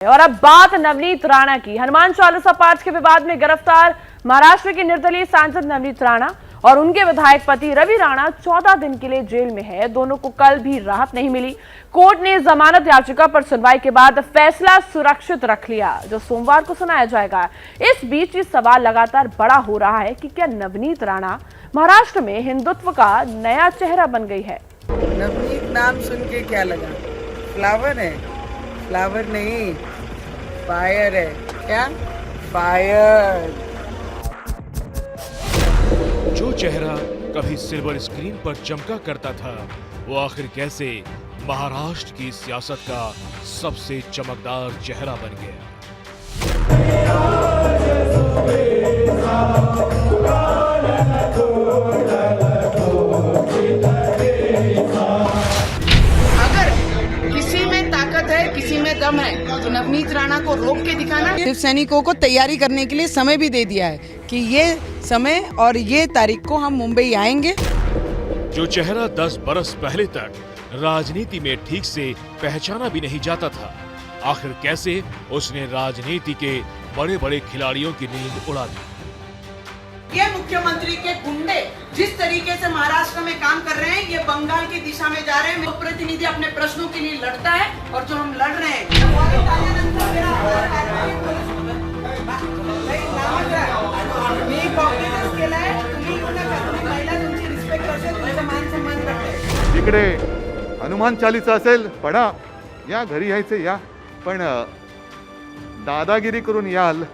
और अब बात नवनीत राणा की। हनुमान चालीसा पाठ के विवाद में गिरफ्तार महाराष्ट्र के निर्दलीय सांसद नवनीत राणा और उनके विधायक पति रवि राणा 14 दिन के लिए जेल में है। दोनों को कल भी राहत नहीं मिली। कोर्ट ने जमानत याचिका पर सुनवाई के बाद फैसला सुरक्षित रख लिया, जो सोमवार को सुनाया जाएगा। इस बीच ये सवाल लगातार बड़ा हो रहा है कि क्या नवनीत राणा महाराष्ट्र में हिंदुत्व का नया चेहरा बन गई है। नवनीत नाम सुन के क्या लगा? फ्लावर है? फ्लावर नहीं, फायर है। क्या? फायर। जो चेहरा कभी सिल्वर स्क्रीन पर चमका करता था, वो आखिर कैसे महाराष्ट्र की सियासत का सबसे चमकदार चेहरा बन गया। किसी में दम है तो नवनीत राणा को रोक के दिखाना। शिव सैनिकों को तैयारी करने के लिए समय भी दे दिया है कि ये समय और ये तारीख को हम मुंबई आएंगे। जो चेहरा 10 बरस पहले तक राजनीति में ठीक से पहचाना भी नहीं जाता था, आखिर कैसे उसने राजनीति के बड़े बड़े खिलाड़ियों की नींद उड़ा दी। ये मुख्यमंत्री के गुंडे जिस तरीके से महाराष्ट्र में काम कर रहे हैं, ये बंगाल की दिशा में जा रहे हैं। प्रतिनिधि अपने प्रश्नों के लिए लड़ता है और जो हम लड़ रहे हैं इकडे हनुमान चालीसा असेल पडा, या घरी यायचे या, पण दादागिरी करून याल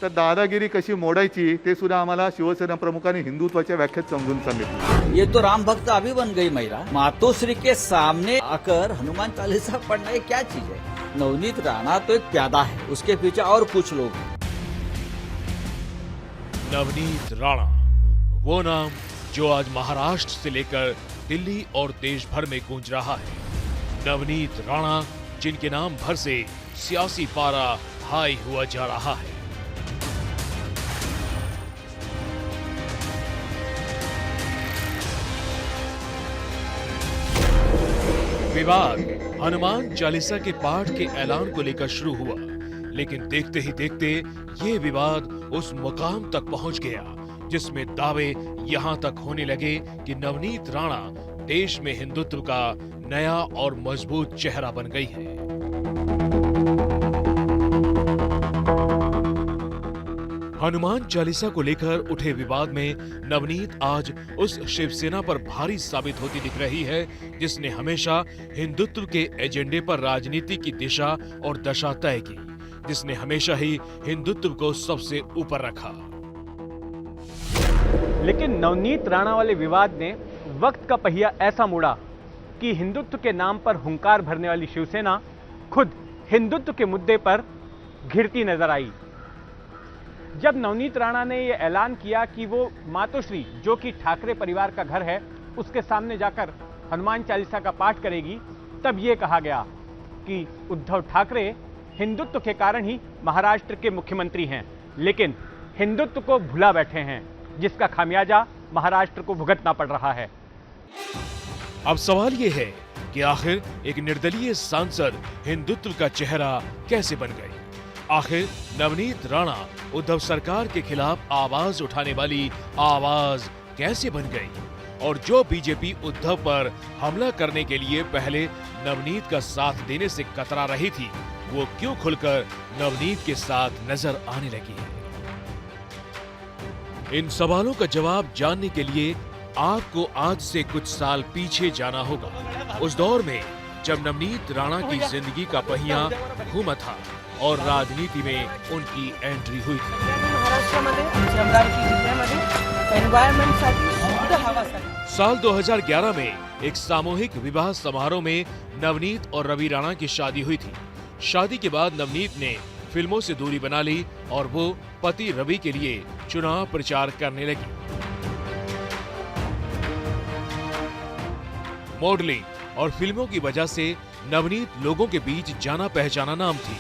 तर दादागिरी कशी मोडायची ते सुद्धा आम्हाला शिवसेना प्रमुखांनी हिंदुत्वाच्या व्याख्यात समजून सांगितलं। ये तो राम भक्त अभी बन गई महिला। मातोश्री के सामने आकर हनुमान चालीसा पढ़ना ये क्या चीज है? नवनीत राणा तो एक प्यादा है, उसके पीछे और कुछ लोग हैं। नवनीत राणा, वो नाम जो आज महाराष्ट्र से लेकर दिल्ली और देश भर में गूंज रहा है। नवनीत राणा, जिनके नाम भर से सियासी पारा हाई हुआ जा रहा है। विवाद हनुमान चालीसा के पाठ के ऐलान को लेकर शुरू हुआ, लेकिन देखते ही देखते ये विवाद उस मुकाम तक पहुंच गया जिसमें दावे यहां तक होने लगे कि नवनीत राणा देश में हिंदुत्व का नया और मजबूत चेहरा बन गई है। हनुमान चालीसा को लेकर उठे विवाद में नवनीत आज उस शिवसेना पर भारी साबित होती दिख रही है जिसने हमेशा हिंदुत्व के एजेंडे पर राजनीति की दिशा और दशा तय की, जिसने हमेशा ही हिंदुत्व को सबसे ऊपर रखा। लेकिन नवनीत राणा वाले विवाद ने वक्त का पहिया ऐसा मोड़ा कि हिंदुत्व के नाम पर हुंकार भरने वाली शिवसेना खुद हिंदुत्व के मुद्दे पर घिरती नजर आई। जब नवनीत राणा ने यह ऐलान किया कि वो मातोश्री, जो कि ठाकरे परिवार का घर है, उसके सामने जाकर हनुमान चालीसा का पाठ करेगी, तब यह कहा गया कि उद्धव ठाकरे हिंदुत्व के कारण ही महाराष्ट्र के मुख्यमंत्री हैं, लेकिन हिंदुत्व को भुला बैठे हैं, जिसका खामियाजा महाराष्ट्र को भुगतना पड़ रहा है। अब सवाल यह है कि आखिर एक निर्दलीय सांसद हिंदुत्व का चेहरा कैसे बन गए? आखिर नवनीत राणा उद्धव सरकार के खिलाफ आवाज उठाने वाली आवाज कैसे बन गई? और जो बीजेपी उद्धव पर हमला करने के लिए पहले नवनीत का साथ देने से कतरा रही थी, वो क्यों खुलकर नवनीत के साथ नजर आने लगी है? इन सवालों का जवाब जानने के लिए आपको आज से कुछ साल पीछे जाना होगा, उस दौर में जब नवनीत राणा की जिंदगी का पहिया घूमा था और राजनीति में उनकी एंट्री हुई थी। साल 2011 में एक सामूहिक विवाह समारोह में नवनीत और रवि राणा की शादी हुई थी। शादी के बाद नवनीत ने फिल्मों से दूरी बना ली और वो पति रवि के लिए चुनाव प्रचार करने लगी। मॉडलिंग और फिल्मों की वजह से नवनीत लोगों के बीच जाना पहचाना नाम थी,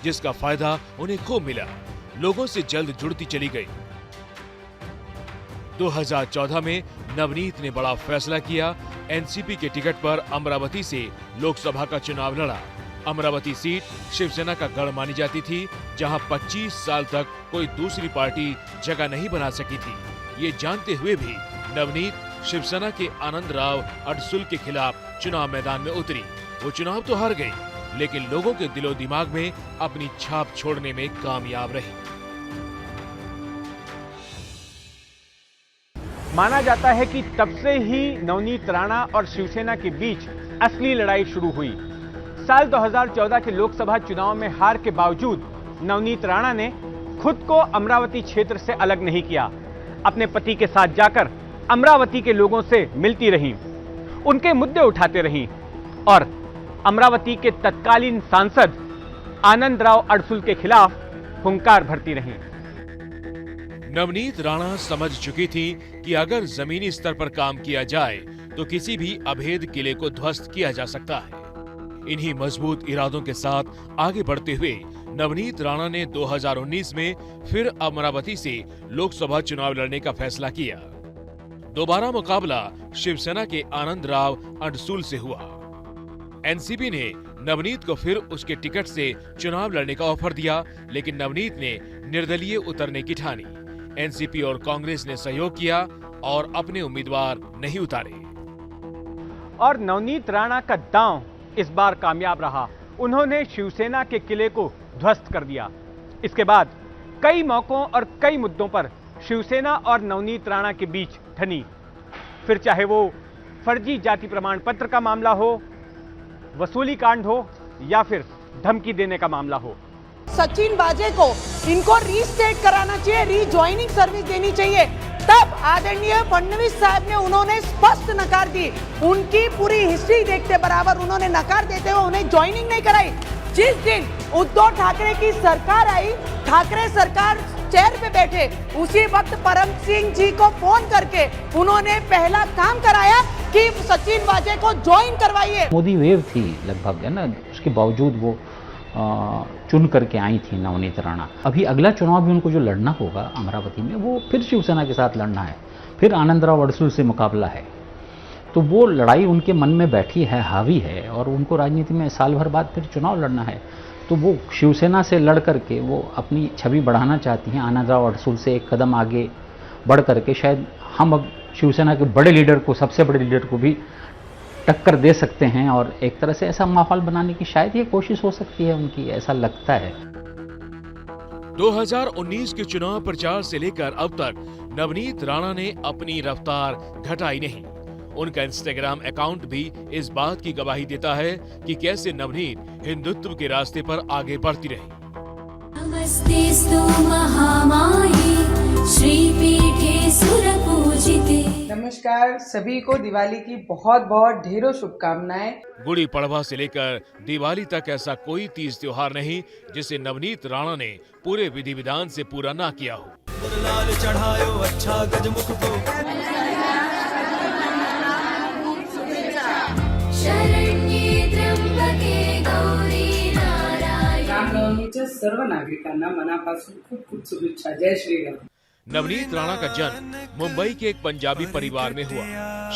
जिसका फायदा उन्हें खूब मिला। लोगों से जल्द जुड़ती चली गई। 2014 में नवनीत ने बड़ा फैसला किया। एनसीपी के टिकट पर अमरावती से लोकसभा का चुनाव लड़ा। अमरावती सीट शिवसेना का गढ़ मानी जाती थी, जहां 25 साल तक कोई दूसरी पार्टी जगह नहीं बना सकी थी। ये जानते हुए भी नवनीत शिवसेना के आनंद राव अडसुल के खिलाफ चुनाव मैदान में उतरी। वो चुनाव तो हार गई, लेकिन लोगों के दिलो दिमाग में अपनी छाप छोड़ने में कामयाब रही। माना जाता है कि तब से ही नवनीत राणा और शिवसेना के बीच असली लड़ाई शुरू हुई। साल 2014 के लोकसभा चुनाव में हार के बावजूद नवनीत राणा ने खुद को अमरावती क्षेत्र से अलग नहीं किया। अपने पति के साथ जाकर अमरावती के लोगों से मिलती रहीं, उनके मुद्दे उठाते रहीं और अमरावती के तत्कालीन सांसद आनंद राव अडसुल के खिलाफ हुंकार भरती रहीं। नवनीत राणा समझ चुकी थी कि अगर जमीनी स्तर पर काम किया जाए तो किसी भी अभेद किले को ध्वस्त किया जा सकता है। इन्हीं मजबूत इरादों के साथ आगे बढ़ते हुए नवनीत राणा ने 2019 में फिर अमरावती से लोकसभा चुनाव लड़ने का फैसला किया। दोबारा मुकाबला शिवसेना के आनंद राव अडसुल से हुआ। एनसीपी ने नवनीत को फिर उसके टिकट से चुनाव लड़ने का ऑफर दिया, लेकिन नवनीत ने निर्दलीय उतरने की ठानी। एनसीपी और कांग्रेस ने सहयोग किया और अपने उम्मीदवार नहीं उतारे। और नवनीत राणा का दांव इस बार कामयाब रहा। उन्होंने शिवसेना के किले को ध्वस्त कर दिया। इसके बाद कई मौकों और कई मुद्दों पर शिवसेना और नवनीत राणा के बीच ठनी। फिर चाहे वो फर्जी जाति प्रमाण पत्र का मामला हो, वसूली कांड हो या फिर धमकी देने का मामला हो। सचिन वाजे को इनको रीस्टेट कराना चाहिए, रीजॉइनिंग सर्विस देनी चाहिए। तब आदरणीय फडणवीस साहब ने उन्होंने स्पष्ट नकार दी। उनकी पूरी हिस्ट्री देखते बराबर उन्होंने नकार देते हुए उन्हें ज्वाइनिंग नहीं कराई। जिस दिन उद्धव ठाकरे की सरकार आई, ठाकरे सरकार चेयर पे बैठे, उसी वक्त परम सिंह जी को फोन करके उन्होंने पहला काम कराया कि सचिन वाजे को ज्वाइन करवाइए। मोदी वेव थी लगभग, है ना, उसके बावजूद वो चुन करके आई थी नवनीत राणा। अभी अगला चुनाव भी उनको जो लड़ना होगा अमरावती में, वो फिर शिवसेना के साथ लड़ना है, फिर आनंद राव अडसुल से मुकाबला है। तो वो लड़ाई उनके मन में बैठी है, हावी है, और उनको राजनीति में साल भर बाद फिर चुनाव लड़ना है। तो वो शिवसेना से लड़ करके वो अपनी छवि बढ़ाना चाहती हैं। आनंद राव अडसुल से एक कदम आगे बढ़ करके शायद हम अब शिवसेना के बड़े लीडर को, सबसे बड़े लीडर को भी टक्कर दे सकते हैं, और एक तरह से ऐसा माहौल बनाने की शायद ये कोशिश हो सकती है उनकी, ऐसा लगता है। 2019 के चुनाव प्रचार से लेकर अब तक नवनीत राणा ने अपनी रफ्तार घटाई नहीं। उनका इंस्टाग्राम अकाउंट भी इस बात की गवाही देता है कि कैसे नवनीत हिंदुत्व के रास्ते पर आगे बढ़ती रही। नमस्तेस्तु महामाये श्रीपीठे सुरपूजिते। नमस्कार, सभी को दिवाली की बहुत बहुत ढेरों शुभकामनाएं। गुड़ी पड़वा से लेकर दिवाली तक ऐसा कोई तीज त्योहार नहीं जिसे नवनीत राणा ने पूरे विधि विधान से पूरा ना किया हो। लाल चढ़ायो अच्छा गजमुख को, शरण्ये त्र्यंबके गौरी नारायणी। रामनवमीच्या सर्व नागरिकांना मनापासून खूप खूप शुभेच्छा। जय श्रीराम। नवनीत राणा का जन्म मुंबई के एक पंजाबी परिवार में हुआ।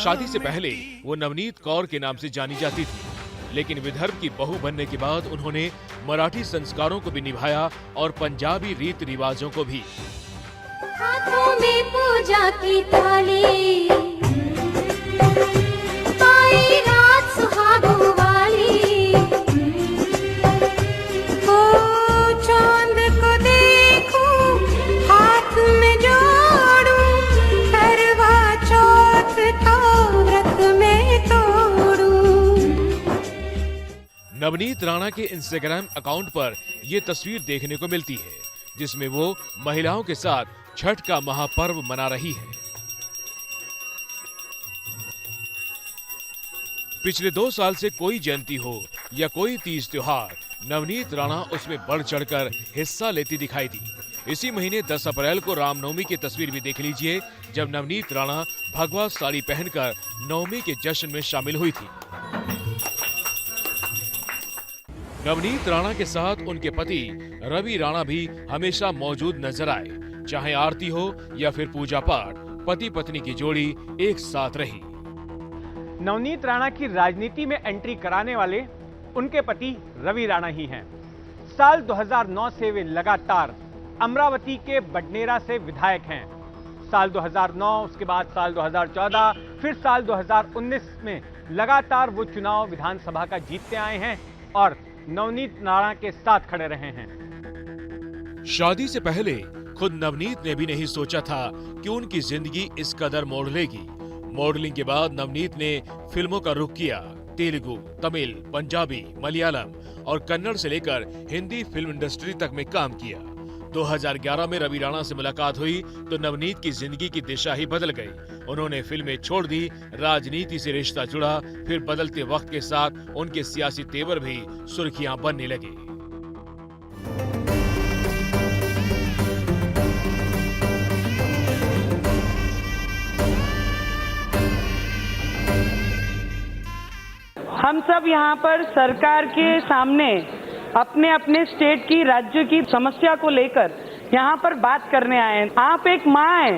शादी से पहले वो नवनीत कौर के नाम से जानी जाती थी, लेकिन विदर्भ की बहू बनने के बाद उन्होंने मराठी संस्कारों को भी निभाया और पंजाबी रीत रिवाजों को भी। हाथों में पूजा की थाली, पाई रात सुहागों वाली, हो चांद को देखूं, हाथ में जोड़ूं, करवा चौथ का व्रत में तोड़ूं। नवनीत राणा के इंस्टाग्राम अकाउंट पर ये तस्वीर देखने को मिलती है, जिसमें वो महिलाओं के साथ छठ का महापर्व मना रही है। पिछले 2 साल से कोई जयंती हो या कोई तीज त्योहार, नवनीत राणा उसमें बढ़ चढ़कर हिस्सा लेती दिखाई दी। इसी महीने 10 अप्रैल को रामनवमी की तस्वीर भी देख लीजिए, जब नवनीत राणा भगवा साड़ी पहनकर नवमी के जश्न में शामिल हुई थी। नवनीत राणा के साथ उनके पति रवि राणा भी हमेशा मौजूद नजर आए। चाहे आरती हो या फिर पूजा पाठ, पति पत्नी की जोड़ी एक साथ रही। नवनीत राणा की राजनीति में एंट्री कराने वाले उनके पति रवि राणा ही हैं। साल 2009 से वे लगातार अमरावती के बडनेरा से विधायक हैं। साल 2009, उसके बाद साल 2014, फिर साल 2019 में लगातार वो चुनाव विधानसभा का जीतते आए हैं और नवनीत राणा के साथ खड़े रहे हैं। शादी से पहले खुद नवनीत ने भी नहीं सोचा था कि उनकी जिंदगी इस कदर मोड़ लेगी। मॉडलिंग के बाद नवनीत ने फिल्मों का रुख किया। तेलुगु, तमिल, पंजाबी, मलयालम और कन्नड़ से लेकर हिंदी फिल्म इंडस्ट्री तक में काम किया। 2011 में रवि राणा से मुलाकात हुई तो नवनीत की जिंदगी की दिशा ही बदल गई। उन्होंने फिल्में छोड़ दी, राजनीति से रिश्ता जुड़ा, फिर बदलते वक्त के साथ उनके सियासी तेवर भी सुर्खियां बनने लगे। हम सब यहाँ पर सरकार के सामने अपने अपने स्टेट की, राज्य की समस्या को लेकर यहाँ पर बात करने आए हैं। आप एक माँ है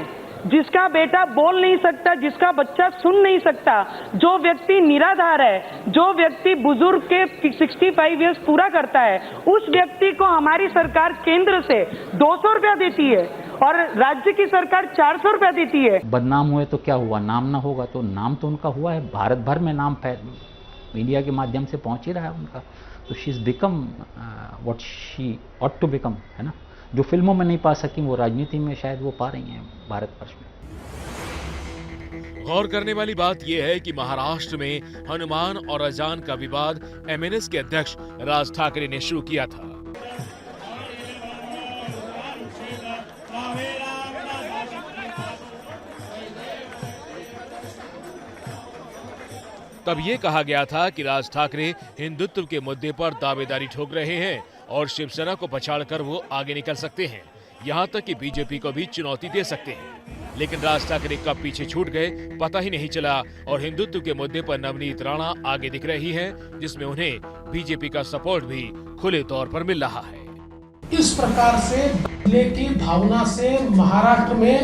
जिसका बेटा बोल नहीं सकता, जिसका बच्चा सुन नहीं सकता, जो व्यक्ति निराधार है, जो व्यक्ति बुजुर्ग के 65 ईयर्स पूरा करता है, उस व्यक्ति को हमारी सरकार केंद्र से 200 रुपया देती है और राज्य की सरकार 400 रुपया देती है। बदनाम हुए तो क्या हुआ, नाम ना होगा तो नाम तो उनका हुआ है, भारत भर में नाम मीडिया के माध्यम से पहुंच ही रहा है उनका। तो she is become what she ought to become, है ना। जो फिल्मों में नहीं पा सकी वो राजनीति में शायद वो पा रही हैं भारतवर्ष में। गौर करने वाली बात यह है कि महाराष्ट्र में हनुमान और अजान का विवाद एमएनएस के अध्यक्ष राज ठाकरे ने शुरू किया था। तब ये कहा गया था कि राज ठाकरे हिंदुत्व के मुद्दे पर दावेदारी ठोक रहे हैं और शिवसेना को पछाड़कर वो आगे निकल सकते हैं, यहाँ तक कि बीजेपी को भी चुनौती दे सकते हैं। लेकिन राज ठाकरे कब पीछे छूट गए पता ही नहीं चला और हिंदुत्व के मुद्दे पर नवनीत राणा आगे दिख रही हैं, जिसमें उन्हें बीजेपी का सपोर्ट भी खुले तौर पर मिल रहा है। इस प्रकार से बदले की भावना से महाराष्ट्र में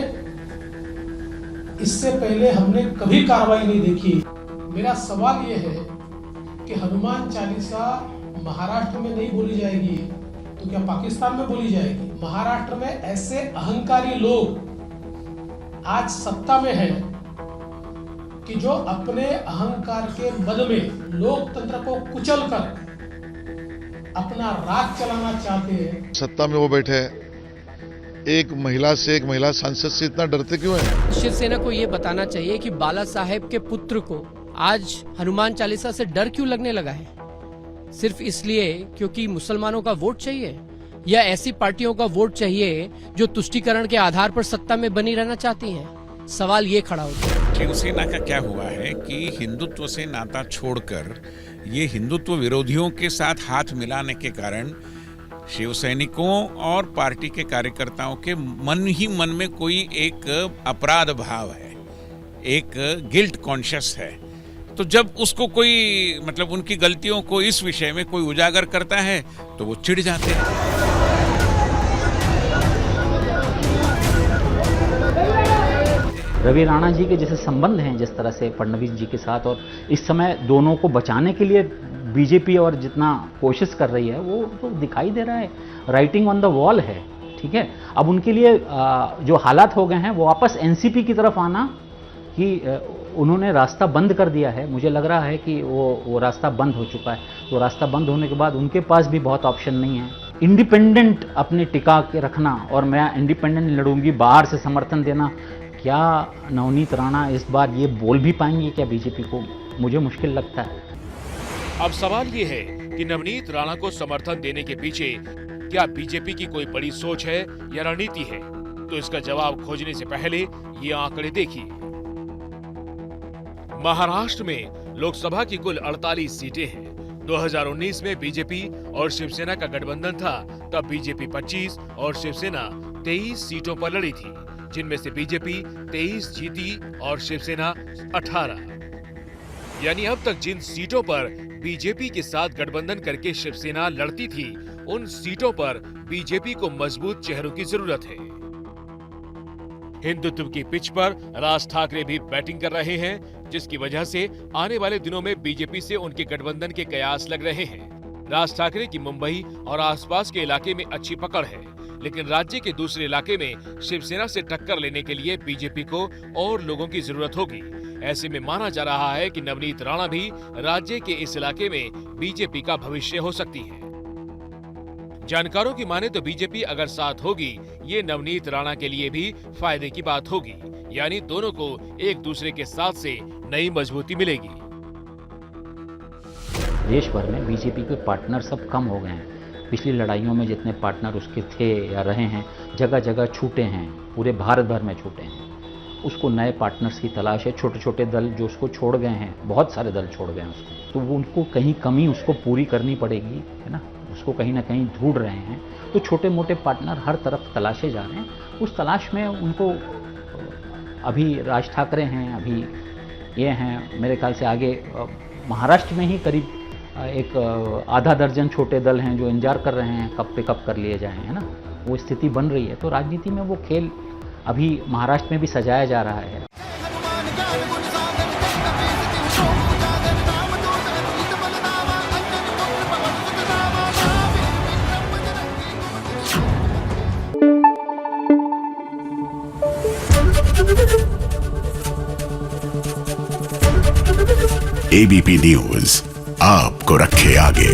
इससे पहले हमने कभी कार्रवाई नहीं देखी। मेरा सवाल ये है कि हनुमान चालीसा महाराष्ट्र में नहीं बोली जाएगी तो क्या पाकिस्तान में बोली जाएगी? महाराष्ट्र में ऐसे अहंकारी लोग आज सत्ता में हैं कि जो अपने अहंकार के मद में लोकतंत्र को कुचलकर अपना राज चलाना चाहते हैं। सत्ता में वो बैठे हैं, एक महिला सांसद से इतना डरते क्यों हैं? शिवसेना को ये बताना चाहिए कि बाला साहेब के पुत्र को आज हनुमान चालीसा से डर क्यों लगने लगा है? सिर्फ इसलिए क्योंकि मुसलमानों का वोट चाहिए या ऐसी पार्टियों का वोट चाहिए जो तुष्टीकरण के आधार पर सत्ता में बनी रहना चाहती हैं? सवाल ये खड़ा होता है। शिवसेना का क्या हुआ है कि हिंदुत्व से नाता छोड़कर ये हिंदुत्व विरोधियों के साथ हाथ मिलाने के कारण शिव सैनिकों और पार्टी के कार्यकर्ताओं के मन ही मन में कोई एक अपराध भाव है, एक गिल्ट कॉन्शियस है। तो जब उसको कोई मतलब उनकी गलतियों को इस विषय में कोई उजागर करता है तो वो चिढ़ जाते हैं। रवि राणा जी के जैसे संबंध हैं जिस तरह से फडणवीस जी के साथ, और इस समय दोनों को बचाने के लिए बीजेपी और जितना कोशिश कर रही है वो तो दिखाई दे रहा है, राइटिंग ऑन द वॉल है। ठीक है, अब उनके लिए जो हालात हो गए हैं वो वापस एनसीपी की तरफ आना, कि उन्होंने रास्ता बंद कर दिया है। मुझे लग रहा है कि वो रास्ता बंद हो चुका है। तो रास्ता बंद होने के बाद उनके पास भी बहुत ऑप्शन नहीं है। इंडिपेंडेंट अपने टिका के रखना और मैं इंडिपेंडेंट लड़ूंगी, बाहर से समर्थन देना, क्या नवनीत राणा इस बार ये बोल भी पाएंगे क्या बीजेपी को? मुझे मुश्किल लगता है। अब सवाल ये है कि नवनीत राणा को समर्थन देने के पीछे क्या बीजेपी की कोई बड़ी सोच है या रणनीति है? तो इसका जवाब खोजने से पहले ये आंकड़े देखिए। महाराष्ट्र में लोकसभा की कुल 48 सीटें हैं। 2019 में बीजेपी और शिवसेना का गठबंधन था, तब बीजेपी 25 और शिवसेना 23 सीटों पर लड़ी थी, जिनमें से बीजेपी 23 जीती और शिवसेना 18। यानी अब तक जिन सीटों पर बीजेपी के साथ गठबंधन करके शिवसेना लड़ती थी, उन सीटों पर बीजेपी को मजबूत चेहरों की जरूरत है। हिंदुत्व की पिच पर राज ठाकरे भी बैटिंग कर रहे हैं। जिसकी वजह से आने वाले दिनों में बीजेपी से उनके गठबंधन के कयास लग रहे हैं। राज ठाकरे की मुंबई और आसपास के इलाके में अच्छी पकड़ है, लेकिन राज्य के दूसरे इलाके में शिवसेना से टक्कर लेने के लिए बीजेपी को और लोगों की जरूरत होगी। ऐसे में माना जा रहा है कि नवनीत राणा भी राज्य के इस इलाके में बीजेपी का भविष्य हो सकती है। जानकारों की माने तो बीजेपी अगर साथ होगी, ये नवनीत राणा के लिए भी फायदे की बात होगी, यानी दोनों को एक दूसरे के साथ से नई मजबूती मिलेगी। देश भर में बीजेपी के पार्टनर सब कम हो गए हैं। पिछली लड़ाइयों में जितने पार्टनर उसके थे या रहे हैं, जगह जगह छूटे हैं, पूरे भारत भर में छूटे हैं। उसको नए पार्टनर्स की तलाश है। छोटे छोटे दल जो उसको छोड़ गए हैं, बहुत सारे दल छोड़ गए हैं उसको, तो वो उनको कहीं कमी उसको पूरी करनी पड़ेगी, है ना। उसको कहीं ना कहीं ढूंढ रहे हैं, तो छोटे मोटे पार्टनर हर तरफ तलाशे जा रहे हैं। उस तलाश में उनको अभी राज ठाकरे हैं, अभी ये हैं, मेरे ख्याल से आगे महाराष्ट्र में ही करीब एक आधा दर्जन छोटे दल हैं जो इंतजार कर रहे हैं कब पे कब कर लिए जाएं, है ना। वो स्थिति बन रही है, तो राजनीति में वो खेल अभी महाराष्ट्र में भी सजाया जा रहा है। एबीपी न्यूज आपको रखे आगे।